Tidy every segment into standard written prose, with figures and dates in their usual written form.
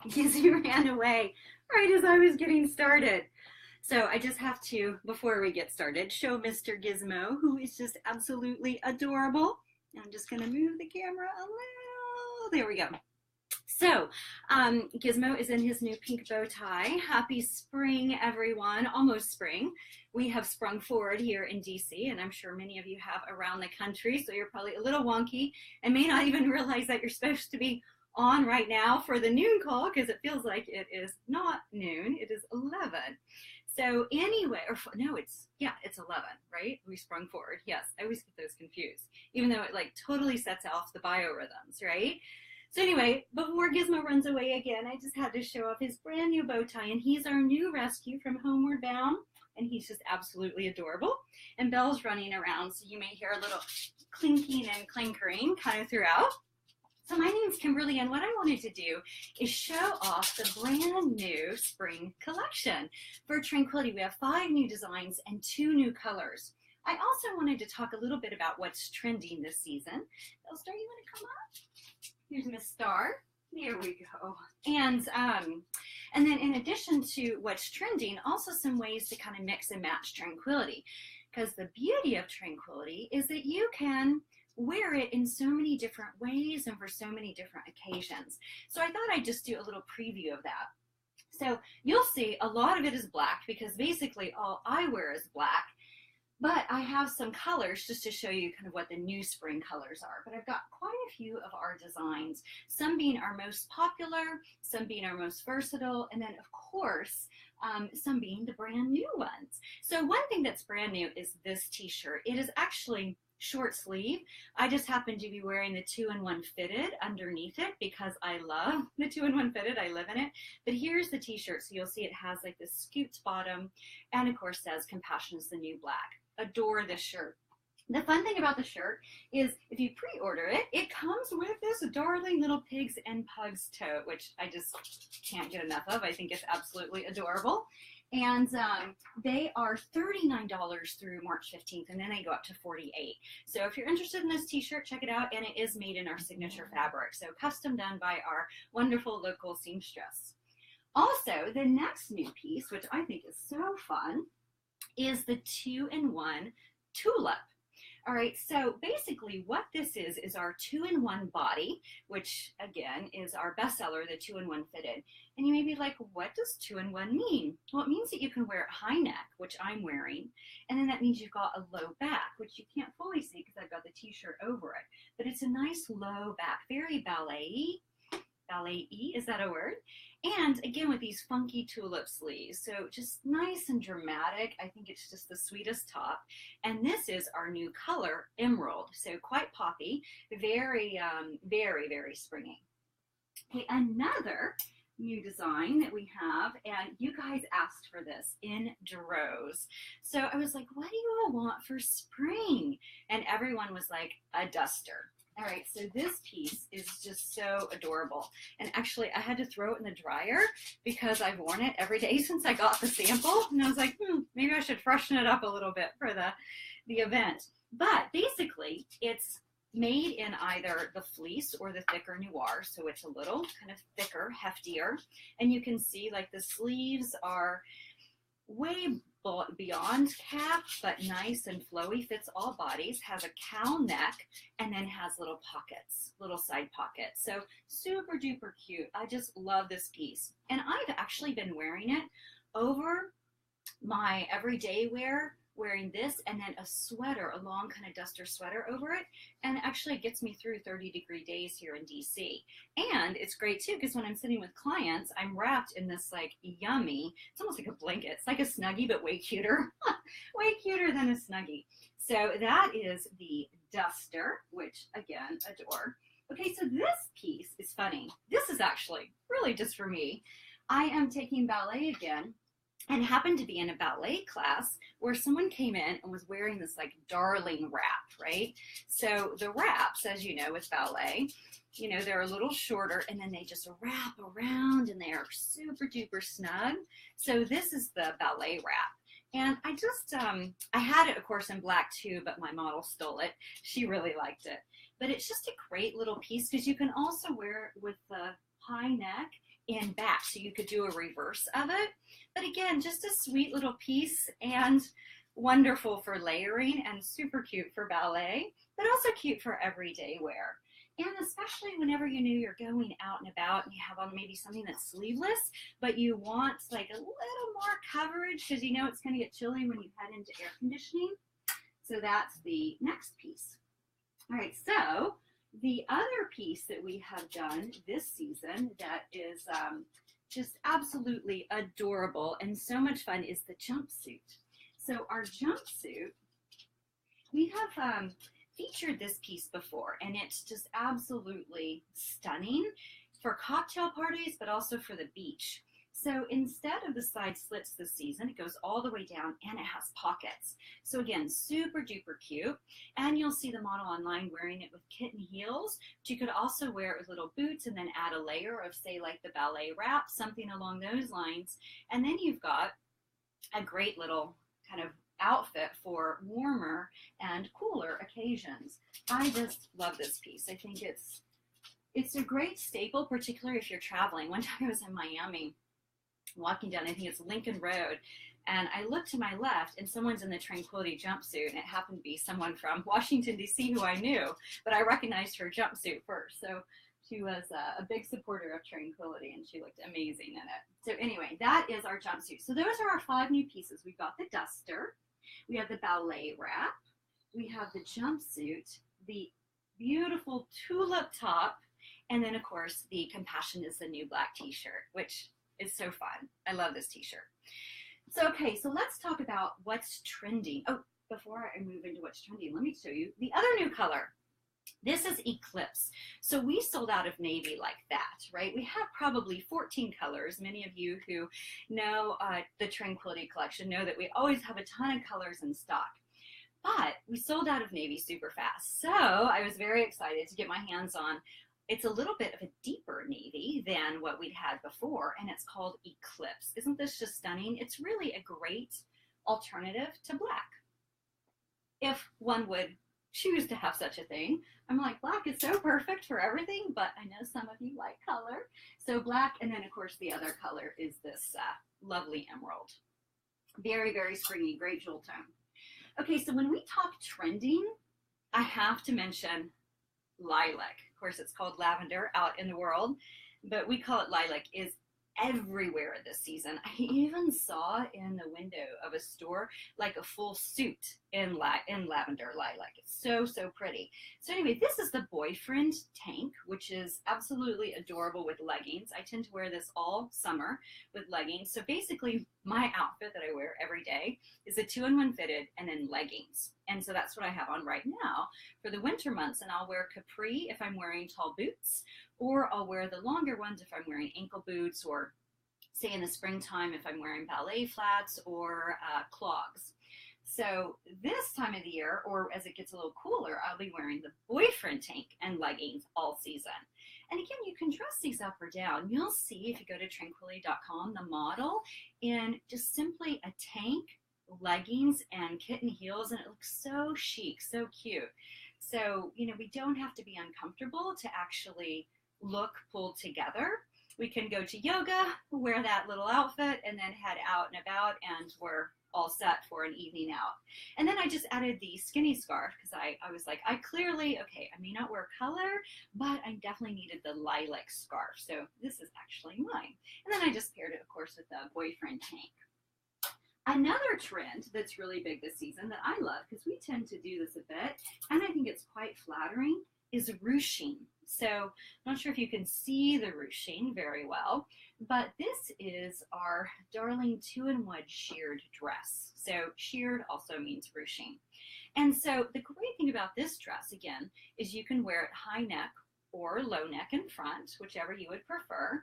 Gizzy ran away right as I was getting started. So I just have to, before we get started, show Mr. Gizmo, who is just absolutely adorable. I'm just going to move the camera a little. There we go. So Gizmo is in his new pink bow tie. Happy spring, everyone. Almost spring. We have sprung forward here in DC, and I'm sure many of you have around the country, so you're probably a little wonky and may not even realize that you're supposed to be on right now for the noon call, because it feels like it is not noon. It is 11. So anyway, or no, it's 11, right? We sprung forward. Yes, I always get those confused, even though it like totally sets off the biorhythms, right? So anyway, before Gizmo runs away again, I just had to show off his brand new bow tie, and he's our new rescue from Homeward Bound, and he's just absolutely adorable. And Belle's running around, so you may hear a little clinking and clinkering kind of throughout. So my name's Kimberly, and what I wanted to do is show off the brand new spring collection. For TranquiliT, we have 5 new designs and 2 new colors. I also wanted to talk a little bit about what's trending this season. Star, you want to come up? Here's Miss Star. There we go. And then in addition to what's trending, also some ways to kind of mix and match TranquiliT. Because the beauty of TranquiliT is that you can wear it in so many different ways and for so many different occasions. So I thought I'd just do a little preview of that. So you'll see a lot of it is black, because basically all I wear is black, but I have some colors just to show you kind of what the new spring colors are. But I've got quite a few of our designs, some being our most popular, some being our most versatile, and then of course some being the brand new ones. So one thing that's brand new is this t-shirt. It is actually short sleeve. I just happen to be wearing the 2-in-1 fitted underneath it because I love the 2-in-1 fitted. I live in it. But here's the t-shirt. So you'll see it has like this scooped bottom, and of course says "Compassion is the new black." Adore this shirt. The fun thing about the shirt is if you pre-order it, it comes with this darling little pigs and pugs tote, which I just can't get enough of. I think it's absolutely adorable. And they are $39 through March 15th, and then they go up to $48. So if you're interested in this t-shirt, check it out, and it is made in our signature fabric, so custom done by our wonderful local seamstress. Also, the next new piece, which I think is so fun, is the 2-in-1 tulip. All right, so basically what this is our 2-in-1 body, which again is our bestseller, the 2-in-1 fitted. And you may be like, what does 2-in-1 mean? Well, it means that you can wear it high neck, which I'm wearing, and then that means you've got a low back, which you can't fully see because I've got the t-shirt over it. But it's a nice low back, very ballet-y. Ballet-y, is that a word? And again, with these funky tulip sleeves, so just nice and dramatic. I think it's just the sweetest top. And this is our new color, emerald, so quite poppy, very, very springy. Okay, another new design that we have, and you guys asked for this in droves. So I was like, what do you all want for spring? And everyone was like, a duster. All right, so this piece is just so adorable. And actually, I had to throw it in the dryer because I've worn it every day since I got the sample. And I was like, maybe I should freshen it up a little bit for the event. But basically, it's made in either the fleece or the thicker noir. So it's a little kind of thicker, heftier. And you can see like the sleeves are way beyond cap, but nice and flowy, fits all bodies, has a cowl neck, and then has little pockets, little side pockets. So super duper cute. I just love this piece. And I've actually been wearing it over my everyday wear, wearing this and then a sweater, a long kind of duster sweater over it. And actually it gets me through 30-degree days here in DC. And it's great too, because when I'm sitting with clients, I'm wrapped in this like yummy, it's almost like a blanket. It's like a Snuggie, but way cuter, way cuter than a Snuggie. So that is the duster, which again, adore. Okay, so this piece is funny. This is actually really just for me. I am taking ballet again, and happened to be in a ballet class where someone came in and was wearing this like darling wrap, right? So the wraps, as you know, with ballet, you know, they're a little shorter and then they just wrap around and they are super duper snug. So this is the ballet wrap. And I just, I had it, of course, in black too, but my model stole it. She really liked it. But it's just a great little piece because you can also wear it with the high neck and back. So you could do a reverse of it. But again, just a sweet little piece and wonderful for layering and super cute for ballet, but also cute for everyday wear. And especially whenever you know you're going out and about and you have on maybe something that's sleeveless, but you want like a little more coverage because you know it's going to get chilly when you head into air conditioning. So that's the next piece. All right, so the other piece that we have done this season that is just absolutely adorable and so much fun is the jumpsuit. So our jumpsuit, we have featured this piece before, and it's just absolutely stunning for cocktail parties, but also for the beach. So instead of the side slits this season, it goes all the way down and it has pockets. So again, super duper cute. And you'll see the model online wearing it with kitten heels. But you could also wear it with little boots and then add a layer of, say, like the ballet wrap, something along those lines. And then you've got a great little kind of outfit for warmer and cooler occasions. I just love this piece. I think it's a great staple, particularly if you're traveling. One time I was in Miami walking down, I think it's Lincoln Road, and I looked to my left and someone's in the TranquiliT jumpsuit, and it happened to be someone from Washington, D.C. who I knew, but I recognized her jumpsuit first. So she was a big supporter of TranquiliT, and she looked amazing in it. So anyway, that is our jumpsuit. So those are our 5 new pieces. We've got the duster, we have the ballet wrap, we have the jumpsuit, the beautiful tulip top, and then of course the Compassion is the new black t-shirt, which is so fun. I love this t-shirt. So okay, so let's talk about what's trending. Oh, before I move into what's trending, let me show you the other new color. This is Eclipse. So we sold out of navy like that, right? We have probably 14 colors. Many of you who know the TranquiliT collection know that we always have a ton of colors in stock. But we sold out of navy super fast. So I was very excited to get my hands on, it's a little bit of a deeper navy than what we'd had before, and it's called Eclipse. Isn't this just stunning? It's really a great alternative to black, if one would choose to have such a thing. I'm like, black is so perfect for everything, but I know some of you like color. So black, and then of course the other color is this lovely emerald. Very, very springy, great jewel tone. Okay, so when we talk trending, I have to mention lilac. Of course, it's called lavender out in the world, but we call it lilac. Is everywhere this season. I even saw in the window of a store like a full suit in lavender lilac. It's so, so pretty. So anyway, this is the boyfriend tank, which is absolutely adorable with leggings. I tend to wear this all summer with leggings. So basically my outfit that I wear every day is a 2-in-1 fitted and then leggings. And so that's what I have on right now for the winter months. And I'll wear capri if I'm wearing tall boots, or I'll wear the longer ones if I'm wearing ankle boots, or say in the springtime if I'm wearing ballet flats or clogs. So this time of the year, or as it gets a little cooler, I'll be wearing the boyfriend tank and leggings all season. And again, you can dress these up or down. You'll see if you go to TranquiliT.com, the model in just simply a tank, leggings, and kitten heels, and it looks so chic, so cute. So, you know, we don't have to be uncomfortable to actually look pulled together. We can go to yoga, wear that little outfit, and then head out and about, and we're all set for an evening out. And then I just added the skinny scarf because I was like, I clearly, okay, I may not wear color, but I definitely needed the lilac scarf. So this is actually mine. And then I just paired it, of course, with the boyfriend tank. Another trend that's really big this season that I love, because we tend to do this a bit, and I think it's quite flattering, is ruching. So I'm not sure if you can see the ruching very well, but this is our darling 2-in-1 sheared dress. So sheared also means ruching. And so the great thing about this dress, again, is you can wear it high neck or low neck in front, whichever you would prefer.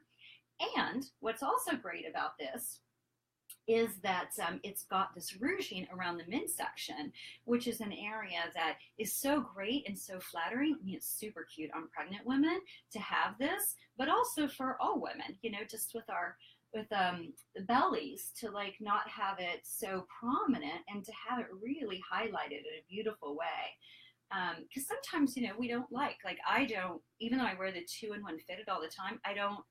And what's also great about this is that it's got this ruching around the midsection, which is an area that is so great and so flattering. I mean, it's super cute on pregnant women to have this, but also for all women, you know, just with our the bellies to like not have it so prominent and to have it really highlighted in a beautiful way. Because sometimes, you know, we don't like I don't, even though I wear the 2-in-1 fitted all the time, I don't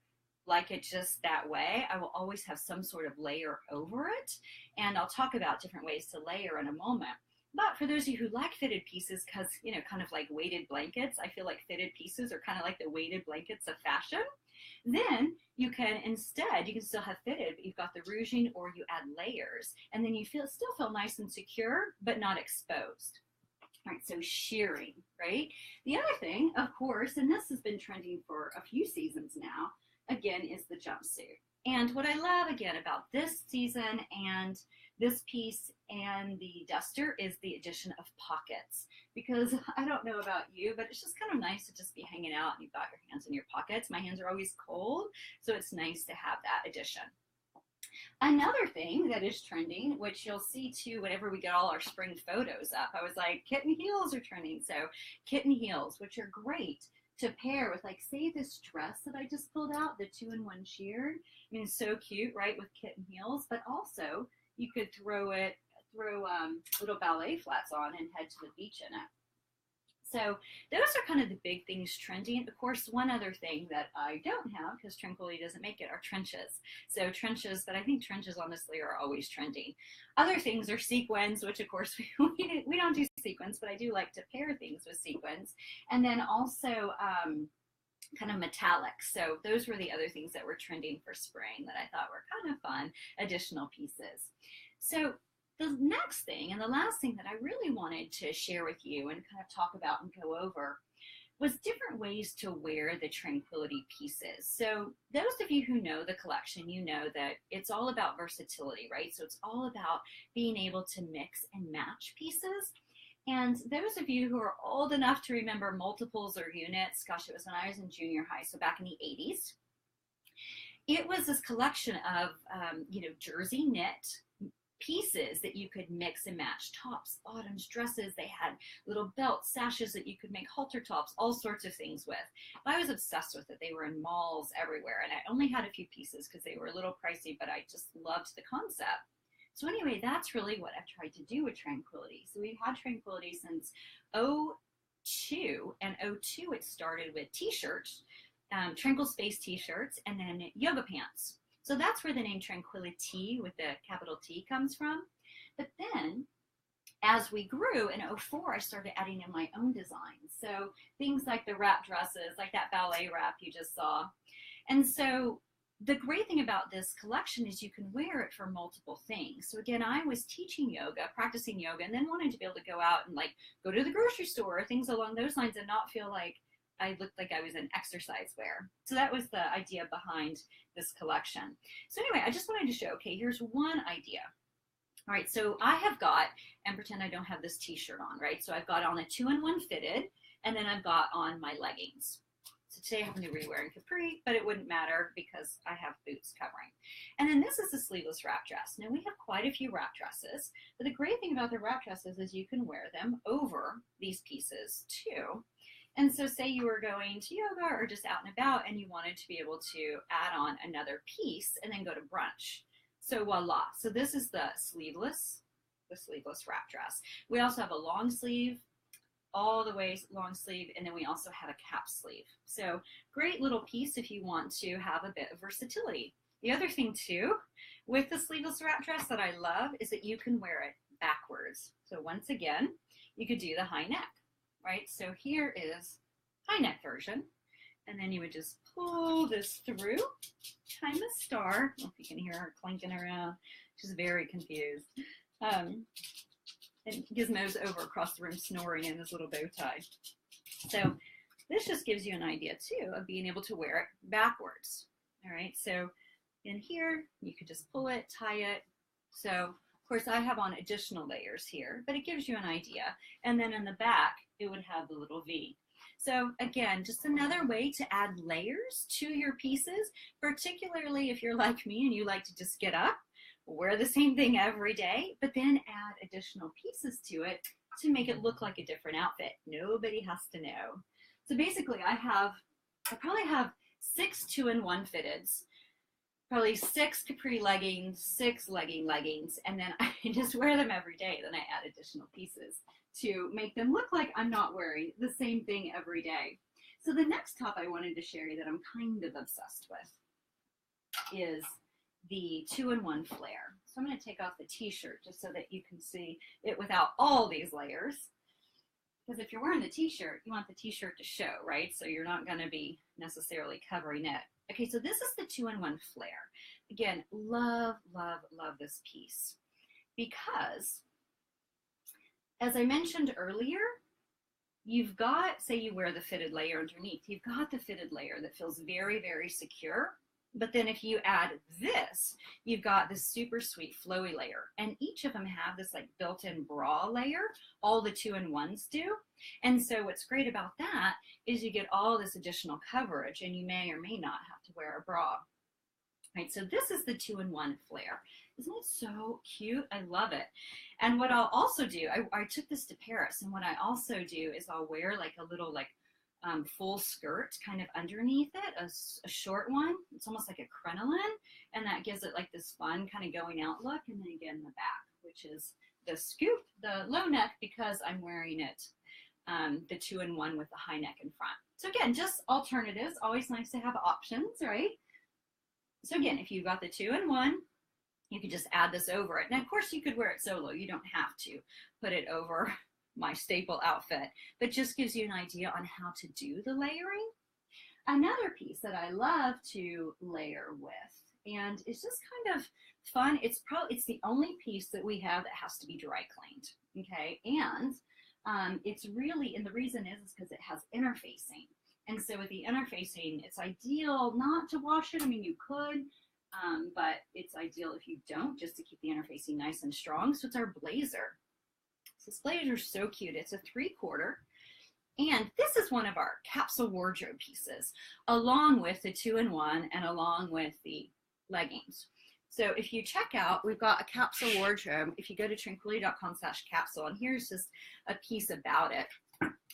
like it just that way. I will always have some sort of layer over it. And I'll talk about different ways to layer in a moment. But for those of you who like fitted pieces, because, you know, kind of like weighted blankets, I feel like fitted pieces are kind of like the weighted blankets of fashion. Then you can instead, you can still have fitted, but you've got the ruching or you add layers. And then you still feel nice and secure, but not exposed. All right, so shearing, right? The other thing, of course, and this has been trending for a few seasons now, again, is the jumpsuit. And what I love, again, about this season and this piece and the duster is the addition of pockets. Because I don't know about you, but it's just kind of nice to just be hanging out and you've got your hands in your pockets. My hands are always cold, so it's nice to have that addition. Another thing that is trending, which you'll see too whenever we get all our spring photos up, I was like, kitten heels are trending. So kitten heels, which are great to pair with, like, say this dress that I just pulled out, the 2-in-1 sheared. I mean, it's so cute, right, with kitten heels, but also you could throw little ballet flats on and head to the beach in it. So those are kind of the big things trending. Of course, one other thing that I don't have, because TranquiliT doesn't make it, are trenches. So trenches, but I think trenches honestly are always trending. Other things are sequins, which of course we don't do sequins, but I do like to pair things with sequins. And then also kind of metallic. So those were the other things that were trending for spring that I thought were kind of fun additional pieces. So the next thing and the last thing that I really wanted to share with you and kind of talk about and go over was different ways to wear the TranquiliT pieces. So those of you who know the collection, you know that it's all about versatility, right? So it's all about being able to mix and match pieces. And those of you who are old enough to remember multiples or units, gosh, it was when I was in junior high, so back in the 80s, it was this collection of, jersey knit pieces that you could mix and match, tops, bottoms, dresses. They had little belts, sashes that you could make halter tops, all sorts of things with. I was obsessed with it. They were in malls everywhere, and I only had a few pieces because they were a little pricey, but I just loved the concept. So anyway, that's really what I've tried to do with TranquiliT. So we've had TranquiliT since 2002, and 2002 it started with t-shirts, Tranquil Space t-shirts, and then yoga pants. So that's where the name TranquiliT with the capital T comes from. But then as we grew in 2004, I started adding in my own designs. So things like the wrap dresses, like that ballet wrap you just saw. And so the great thing about this collection is you can wear it for multiple things. So again, I was teaching yoga, practicing yoga, and then wanted to be able to go out and like go to the grocery store or things along those lines and not feel like I looked like I was in exercise wear. So that was the idea behind this collection. So anyway, I just wanted to show, okay, here's one idea. All right, so I have got, and pretend I don't have this t-shirt on, right? So I've got on a 2-in-1 fitted, and then I've got on my leggings. So today I happen to be wearing capri, but it wouldn't matter because I have boots covering. And then this is a sleeveless wrap dress. Now we have quite a few wrap dresses, but the great thing about the wrap dresses is you can wear them over these pieces too. And so say you were going to yoga or just out and about and you wanted to be able to add on another piece and then go to brunch. So voila. So this is the sleeveless wrap dress. We also have a long sleeve, all the way long sleeve, and then we also have a cap sleeve. So great little piece if you want to have a bit of versatility. The other thing too, with the sleeveless wrap dress that I love is that you can wear it backwards. So once again, you could do the high neck. Right, so here is high neck version, and then you would just pull this through, time a star. I don't know if you can hear her clinking around. She's very confused. And Gizmo's over across the room snoring in his little bow tie. So this just gives you an idea too of being able to wear it backwards. All right, so in here you could just pull it, tie it. So of course I have on additional layers here, but it gives you an idea. And then in the back, it would have the little V. So again, just another way to add layers to your pieces, particularly if you're like me and you like to just get up, wear the same thing every day, but then add additional pieces to it to make it look like a different outfit. Nobody has to know. So basically I probably have 6 2-in-1 fitteds, probably 6 capri leggings, 6 leggings, and then I just wear them every day. Then I add additional pieces to make them look like I'm not wearing the same thing every day. So the next top I wanted to share that I'm kind of obsessed with is the 2-in-1 flare. So I'm going to take off the t-shirt just so that you can see it without all these layers. Because if you're wearing the t-shirt, you want the t-shirt to show, right? So you're not going to be necessarily covering it. Okay, so this is the 2-in-1 flare. Again, love, love, love this piece because, as I mentioned earlier, you've got, say you wear the fitted layer underneath, you've got the fitted layer that feels very, very secure. But then if you add this, you've got this super sweet flowy layer. And each of them have this like built-in bra layer. All the 2-in-1s do. And so what's great about that is you get all this additional coverage and you may or may not have to wear a bra. Right, so this is the 2-in-1 flare. Isn't it so cute? I love it. And what I'll also do, I took this to Paris, and what I also do is I'll wear like a little like full skirt kind of underneath it, a short one. It's almost like a crinoline, and that gives it like this fun kind of going out look. And then again the back, which is the scoop, the low neck, because I'm wearing it the 2-in-1 with the high neck in front. So again, just alternatives. Always nice to have options, right? So again, if you've got the 2-in-1, you could just add this over it. Now, of course, you could wear it solo. You don't have to put it over my staple outfit, but just gives you an idea on how to do the layering. Another piece that I love to layer with, and it's just kind of fun. It's the only piece that we have that has to be dry cleaned. Okay, and it's really, and the reason is because it has interfacing. And so with the interfacing, it's ideal not to wash it. I mean, you could, but it's ideal if you don't, just to keep the interfacing nice and strong. So it's our blazer. So this blazer is so cute. It's a 3/4. And this is one of our capsule wardrobe pieces, along with the 2-in-1 and along with the leggings. So if you check out, we've got a capsule wardrobe. If you go to tranquility.com/capsule, and here's just a piece about it.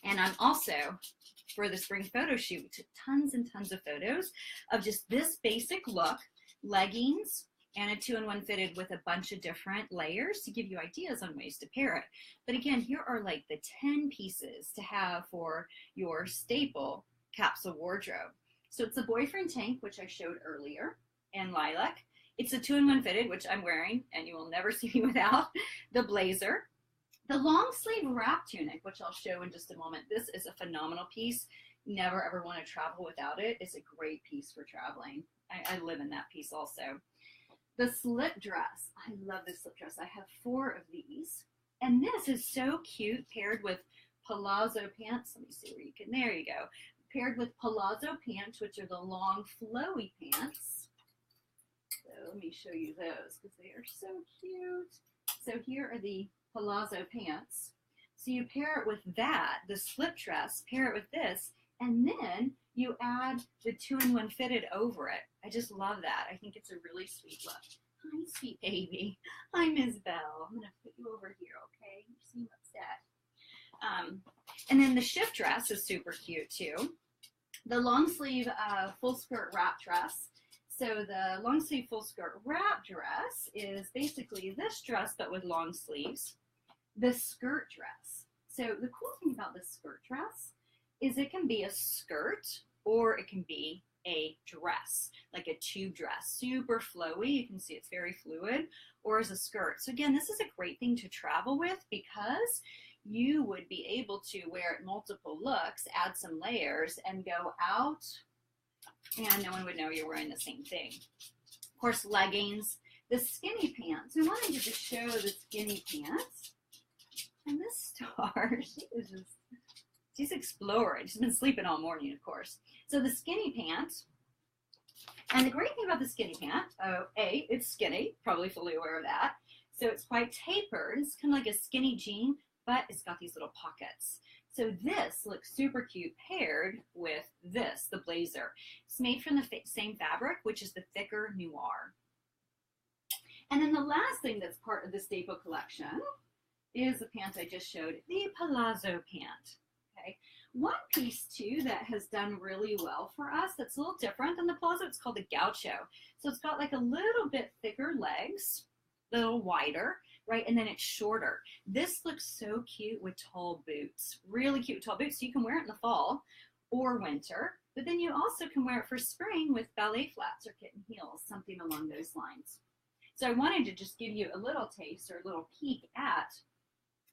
And I'm also, for the spring photo shoot, took tons and tons of photos of just this basic look, leggings, and a 2-in-1 fitted with a bunch of different layers to give you ideas on ways to pair it. But again, here are like the 10 pieces to have for your staple capsule wardrobe. So it's a boyfriend tank, which I showed earlier, in lilac. It's a 2-in-1 fitted, which I'm wearing, and you will never see me without, the blazer. The long sleeve wrap tunic, which I'll show in just a moment. This is a phenomenal piece. Never ever want to travel without it. It's a great piece for traveling. I live in that piece also. The slip dress. I love this slip dress. I have 4 of these. And this is so cute, paired with palazzo pants. Let me see where you can, there you go. Paired with palazzo pants, which are the long flowy pants. So let me show you those because they are so cute. So here are the palazzo pants. So you pair it with that, the slip dress, pair it with this, and then you add the 2-in-1 fitted over it. I just love that. I think it's a really sweet look. Hi, sweet baby. Hi, Ms. Bell. I'm going to put you over here, okay? You seem upset. And then the shift dress is super cute, too. The long sleeve full skirt wrap dress. So the long sleeve full skirt wrap dress is basically this dress, but with long sleeves. The skirt dress. So the cool thing about this skirt dress is it can be a skirt or it can be a dress, like a tube dress, super flowy. You can see it's very fluid, or as a skirt. So again, this is a great thing to travel with because you would be able to wear it multiple looks, add some layers, and go out, and no one would know you're wearing the same thing. Of course, leggings, the skinny pants. I wanted to just show the skinny pants. And this star, she's exploring. She's been sleeping all morning, of course. So the skinny pants, and the great thing about the skinny pant, A, it's skinny, probably fully aware of that. So it's quite tapered. It's kind of like a skinny jean, but it's got these little pockets. So this looks super cute paired with this, the blazer. It's made from the same fabric, which is the thicker noir. And then the last thing that's part of the staple collection is the pant I just showed, the palazzo pant. Okay. One piece too that has done really well for us that's a little different than the palazzo, it's called the gaucho. So it's got like a little bit thicker legs, a little wider, right? And then it's shorter. This looks so cute with tall boots, really cute with tall boots. So you can wear it in the fall or winter, but then you also can wear it for spring with ballet flats or kitten heels, something along those lines. So I wanted to just give you a little taste or a little peek at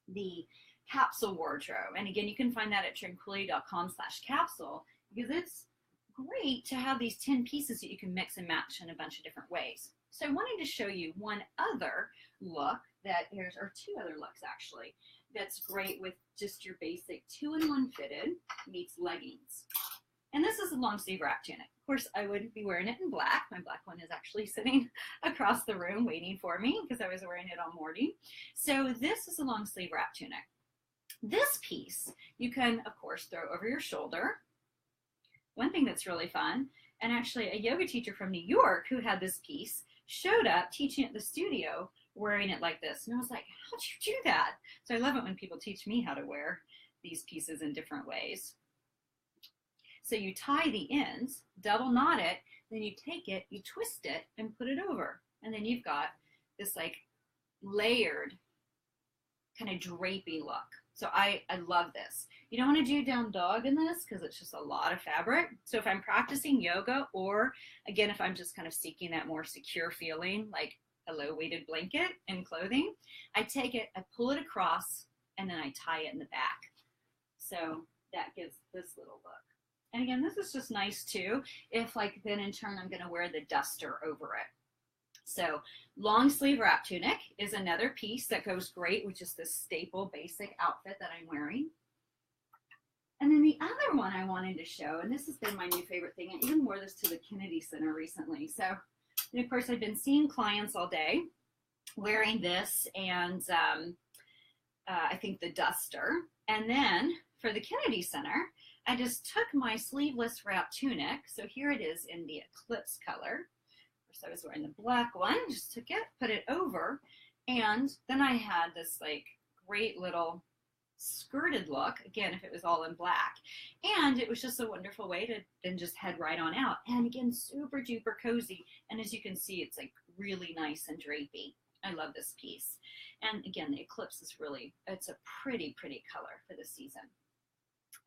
the capsule wardrobe. And again, you can find that at tranquility.com/capsule because it's great to have these 10 pieces that you can mix and match in a bunch of different ways. So I wanted to show you one other look or two other looks actually, that's great with just your basic 2-in-1 fitted meets leggings. And this is a long sleeve wrap tunic. Of course, I would be wearing it in black. My black one is actually sitting across the room waiting for me because I was wearing it all morning. So this is a long sleeve wrap tunic. This piece you can, of course, throw over your shoulder. One thing that's really fun, and actually a yoga teacher from New York who had this piece showed up teaching at the studio wearing it like this. And I was like, how'd you do that? So I love it when people teach me how to wear these pieces in different ways. So you tie the ends, double knot it, then you take it, you twist it, and put it over. And then you've got this like layered kind of drapey look. So I love this. You don't want to do down dog in this because it's just a lot of fabric. So if I'm practicing yoga, or again, if I'm just kind of seeking that more secure feeling, like a low weighted blanket and clothing, I take it, I pull it across, and then I tie it in the back. So that gives this little look. And again, this is just nice too, if like then in turn I'm going to wear the duster over it. So long sleeve wrap tunic is another piece that goes great with just this staple basic outfit that I'm wearing. And then the other one I wanted to show, and this has been my new favorite thing, I even wore this to the Kennedy Center recently. So, and of course I've been seeing clients all day wearing this and I think the duster. And then for the Kennedy Center, I just took my sleeveless wrap tunic. So here it is in the eclipse color. First I was wearing the black one, just took it, put it over, and then I had this like great little skirted look, again, if it was all in black. And it was just a wonderful way to then just head right on out. And again, super duper cozy. And as you can see, it's like really nice and drapey. I love this piece. And again, the eclipse is really, it's a pretty, pretty color for this season.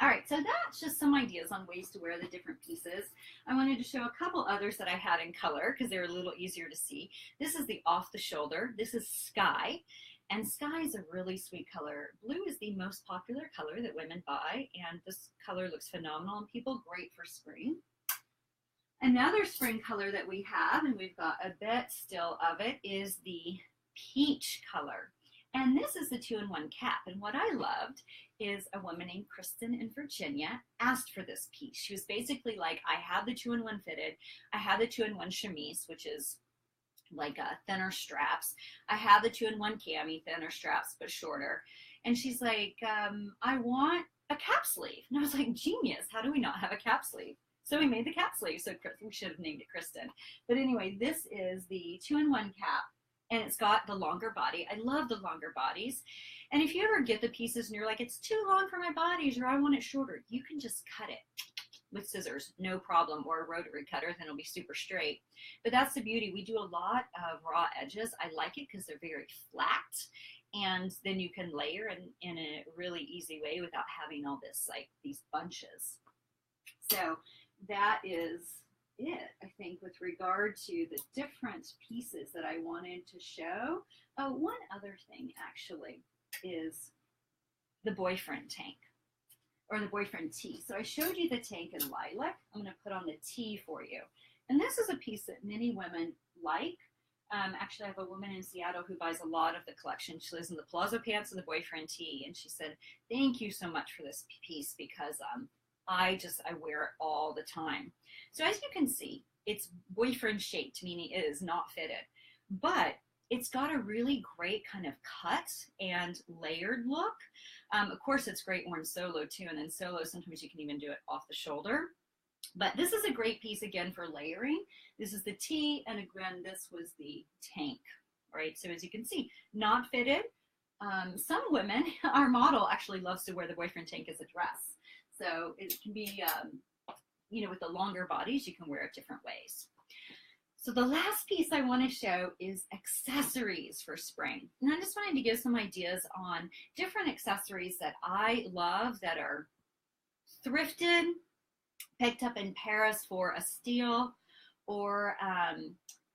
All right, so that's just some ideas on ways to wear the different pieces. I wanted to show a couple others that I had in color because they're a little easier to see. This is the off the shoulder. This is Sky, and Sky is a really sweet color. Blue is the most popular color that women buy, and this color looks phenomenal on people, great for spring. Another spring color that we have, and we've got a bit still of it, is the peach color. And this is the 2-in-1 cap. And what I loved is a woman named Kristen in Virginia asked for this piece. She was basically like, I have the 2-in-1 fitted. I have the 2-in-1 chemise, which is like thinner straps. I have the 2-in-1 cami, thinner straps, but shorter. And she's like, I want a cap sleeve. And I was like, genius. How do we not have a cap sleeve? So we made the cap sleeve. So we should have named it Kristen. But anyway, this is the 2-in-1 cap. And it's got the longer body. I love the longer bodies. And if you ever get the pieces and you're like, it's too long for my bodies, or I want it shorter, you can just cut it with scissors, no problem, or a rotary cutter, then it'll be super straight. But that's the beauty. We do a lot of raw edges. I like it because they're very flat, and then you can layer in a really easy way without having all this, like these bunches. So that is it, I think, with regard to the different pieces that I wanted to show. Oh, one other thing actually is the boyfriend tank, or the boyfriend tee. So I showed you the tank in lilac. I'm going to put on the tee for you. And this is a piece that many women like. Actually, I have a woman in Seattle who buys a lot of the collection. She lives in the palazzo pants and the boyfriend tee. And she said, thank you so much for this piece because I wear it all the time. So as you can see, it's boyfriend shaped, meaning it is not fitted, but it's got a really great kind of cut and layered look. Of course, it's great worn solo too, and then solo, sometimes you can even do it off the shoulder. But this is a great piece, again, for layering. This is the tee, and again, this was the tank, right? So as you can see, not fitted, Some women, our model actually loves to wear the boyfriend tank as a dress. So it can be, you know, with the longer bodies, you can wear it different ways. So the last piece I want to show is accessories for spring. And I just wanted to give some ideas on different accessories that I love that are thrifted, picked up in Paris for a steal, or,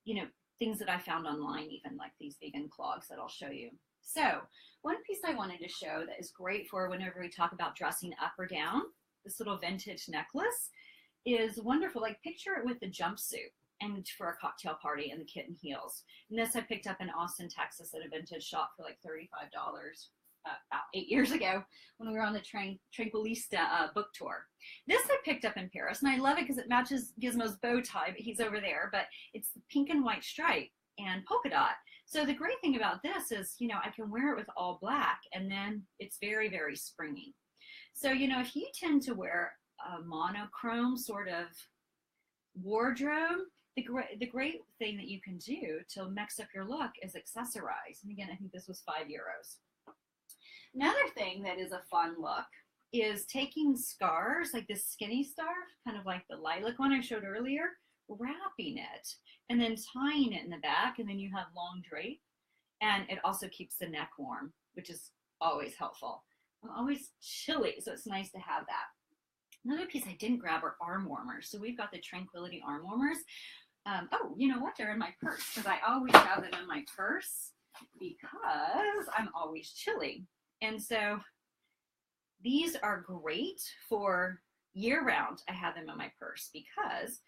you know, things that I found online, even like these vegan clogs that I'll show you. So one piece I wanted to show that is great for whenever we talk about dressing up or down, this little vintage necklace is wonderful. Like picture it with the jumpsuit and for a cocktail party and the kitten heels. And this I picked up in Austin, Texas at a vintage shop for like $35 about 8 years ago when we were on the TranquiliT book tour. This I picked up in Paris, and I love it because it matches Gizmo's bow tie, but he's over there, but it's the pink and white stripe and polka dot. So the great thing about this is, you know, I can wear it with all black, and then it's very, very springy. So, you know, if you tend to wear a monochrome sort of wardrobe, the great thing that you can do to mix up your look is accessorize. And again, I think this was €5. Another thing that is a fun look is taking scarves, like this skinny scarf, kind of like the lilac one I showed earlier, wrapping it and then tying it in the back, and then you have long drape. And it also keeps the neck warm, which is always helpful. I'm always chilly, so it's nice to have that. Another piece I didn't grab are arm warmers. So we've got the TranquiliT arm warmers. Oh, you know what? They're in my purse because I always have them in my purse because I'm always chilly. And so these are great for year round. I have them in my purse because,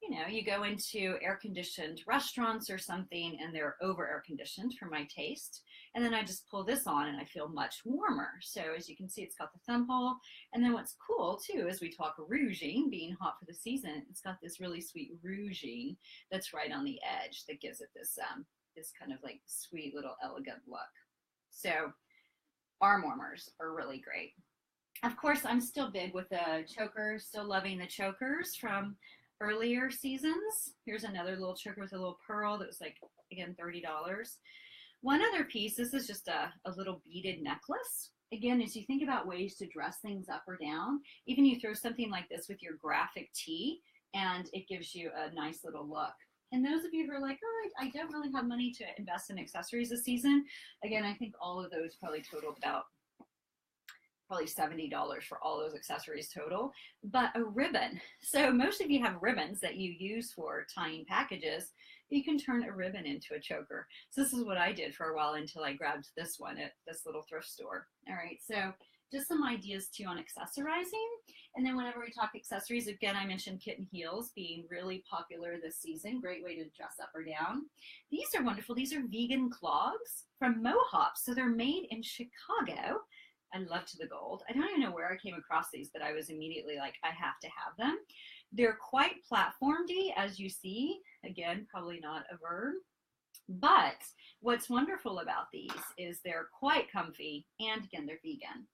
you know, you go into air-conditioned restaurants or something and they're over air-conditioned for my taste. And then I just pull this on and I feel much warmer. So as you can see, it's got the thumb hole. And then what's cool too, as we talk rouging, being hot for the season, it's got this really sweet rouging that's right on the edge that gives it this, this kind of like sweet little elegant look. So arm warmers are really great. Of course, I'm still big with the chokers, still loving the chokers from earlier seasons. Here's another little choker with a little pearl that was like, again, $30. One other piece, this is just a little beaded necklace. Again, as you think about ways to dress things up or down, even you throw something like this with your graphic tee and it gives you a nice little look. And those of you who are like, oh, I don't really have money to invest in accessories this season, again, I think all of those probably totaled about probably $70 for all those accessories total, but a ribbon. So most of you have ribbons that you use for tying packages. You can turn a ribbon into a choker. So this is what I did for a while until I grabbed this one at this little thrift store. All right, so just some ideas too on accessorizing. And then whenever we talk accessories, again, I mentioned kitten heels being really popular this season. Great way to dress up or down. These are wonderful. These are vegan clogs from Mohops. So they're made in Chicago. I love to the gold. I don't even know where I came across these, but I was immediately like, I have to have them. They're quite platformy, as you see. Again, probably not a verb. But what's wonderful about these is they're quite comfy, and again, they're vegan.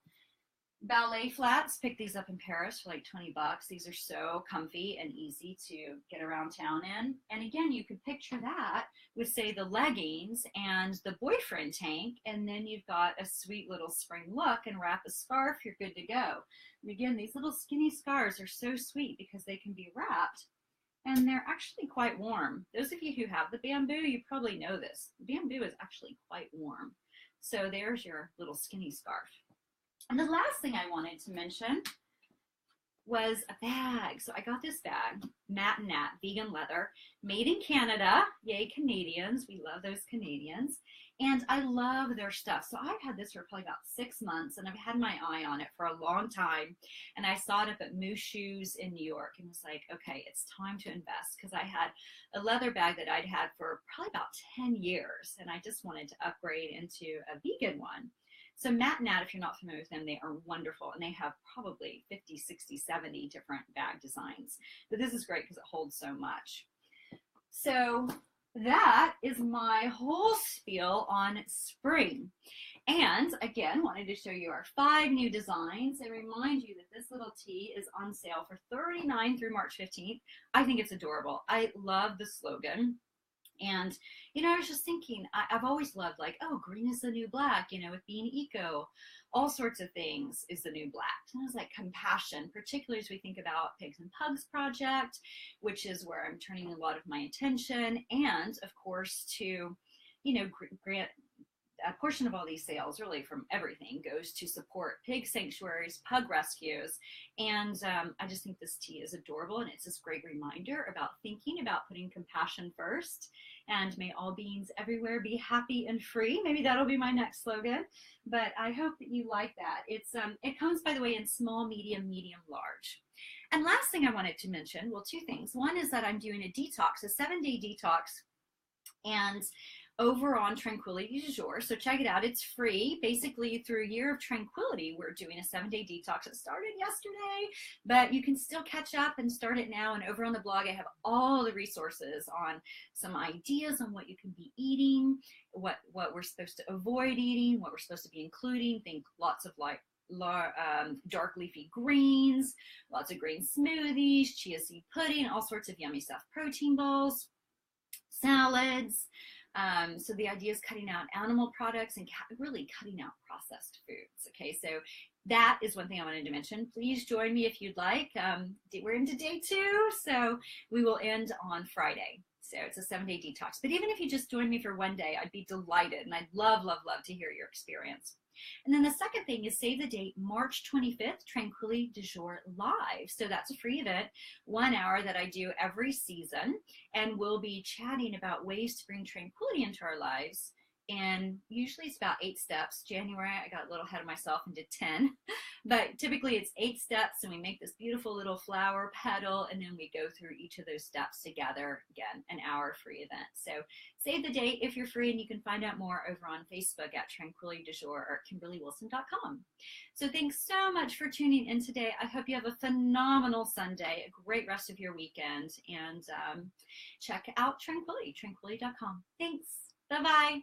Ballet flats, pick these up in Paris for like 20 bucks. These are so comfy and easy to get around town in. And again, you could picture that with, say, the leggings and the boyfriend tank, and then you've got a sweet little spring look and wrap a scarf, you're good to go. And again, these little skinny scarves are so sweet because they can be wrapped and they're actually quite warm. Those of you who have the bamboo, you probably know this. The bamboo is actually quite warm. So there's your little skinny scarf. And the last thing I wanted to mention was a bag. So I got this bag, Matt and Nat, vegan leather, made in Canada. Yay, Canadians. We love those Canadians. And I love their stuff. So I've had this for probably about 6 months, and I've had my eye on it for a long time. And I saw it up at Moose Shoes in New York and was like, okay, it's time to invest, because I had a leather bag that I'd had for probably about 10 years, and I just wanted to upgrade into a vegan one. So Matt and Nat, if you're not familiar with them, they are wonderful, and they have probably 50, 60, 70 different bag designs. But this is great because it holds so much. So that is my whole spiel on spring. And again, wanted to show you our 5 new designs and remind you that this little tee is on sale for $39 through March 15th. I think it's adorable. I love the slogan. And, you know, I was just thinking, I've always loved, like, oh, green is the new black, you know, with being eco, all sorts of things is the new black. And I was like, compassion, particularly as we think about Pigs and Pugs Project, which is where I'm turning a lot of my attention. And of course, to, you know, grant a portion of all these sales, really from everything, goes to support pig sanctuaries, pug rescues. And I just think this tea is adorable, and it's this great reminder about thinking about putting compassion first. And may all beings everywhere be happy and free. Maybe that'll be my next slogan, but I hope that you like that. It comes, by the way, in small, medium, large. And last thing I wanted to mention, well, two things. One is that I'm doing a detox, a 7-day detox, and over on TranquiliT du Jour. So check it out. It's free. Basically, through a year of tranquility, we're doing a 7-day detox. It started yesterday, but you can still catch up and start it now. And over on the blog, I have all the resources on some ideas on what you can be eating, what we're supposed to avoid eating, what we're supposed to be including. Think lots of like dark leafy greens, lots of green smoothies, chia seed pudding, all sorts of yummy stuff, protein bowls, salads. So the idea is cutting out animal products and really cutting out processed foods. Okay, so that is one thing I wanted to mention. Please join me if you'd like. We're into day 2, so we will end on Friday. So it's a 7-day detox. But even if you just join me for one day, I'd be delighted, and I'd love, love, love to hear your experience. And then the second thing is save the date, March 25th, TranquiliT du Jour Live. So that's a free event, 1 hour that I do every season. And we'll be chatting about ways to bring tranquility into our lives. And usually it's about 8 steps. January, I got a little ahead of myself and did 10. But typically it's 8 steps, and we make this beautiful little flower petal, and then we go through each of those steps together. Again, an hour free event. So save the date if you're free, and you can find out more over on Facebook at TranquiliT du Jour or KimberlyWilson.com. So thanks so much for tuning in today. I hope you have a phenomenal Sunday, a great rest of your weekend, and check out TranquiliT, TranquiliT.com. Thanks. Bye-bye.